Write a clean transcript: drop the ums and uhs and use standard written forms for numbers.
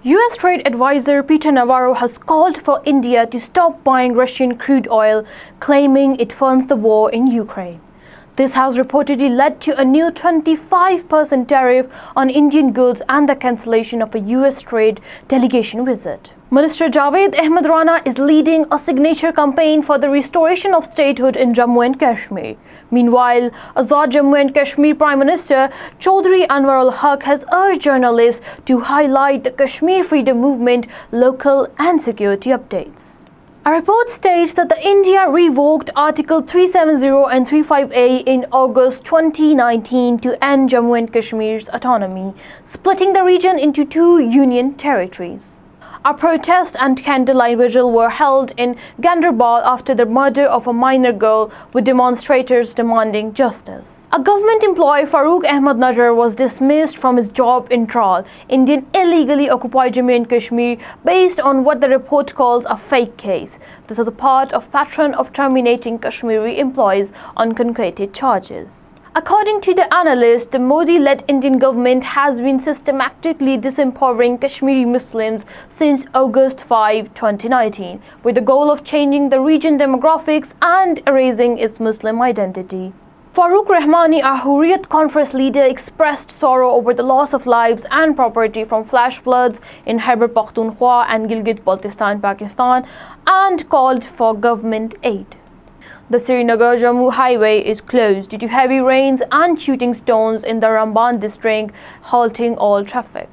US Trade Advisor Peter Navarro has called for India to stop buying Russian crude oil, claiming it funds the war in Ukraine. This has reportedly led to a new 25% tariff on Indian goods and the cancellation of a US trade delegation visit. Minister Javed Ahmed Rana is leading a signature campaign for the restoration of statehood in Jammu and Kashmir. Meanwhile, Azad Jammu and Kashmir Prime Minister Chaudhry Anwar al-Haq has urged journalists to highlight the Kashmir freedom movement, local and security updates. A report states that the India revoked Article 370 and 35A in August 2019 to end Jammu and Kashmir's autonomy, splitting the region into two union territories. A protest and candlelight vigil were held in Ganderbal after the murder of a minor girl, with demonstrators demanding justice. A government employee, Farooq Ahmed Najjar, was dismissed from his job in Tral, Indian illegally occupied Jammu and Kashmir, based on what the report calls a fake case. This is a part of pattern of terminating Kashmiri employees on concocted charges. According to the analyst, the Modi-led Indian government has been systematically disempowering Kashmiri Muslims since August 5, 2019, with the goal of changing the region demographics and erasing its Muslim identity. Farooq Rahmani, a Hurriyat Conference leader, expressed sorrow over the loss of lives and property from flash floods in Khyber Pakhtunkhwa and Gilgit-Baltistan, Pakistan, and called for government aid. The Srinagar-Jammu highway is closed due to heavy rains and shooting stones in the Ramban district, halting all traffic.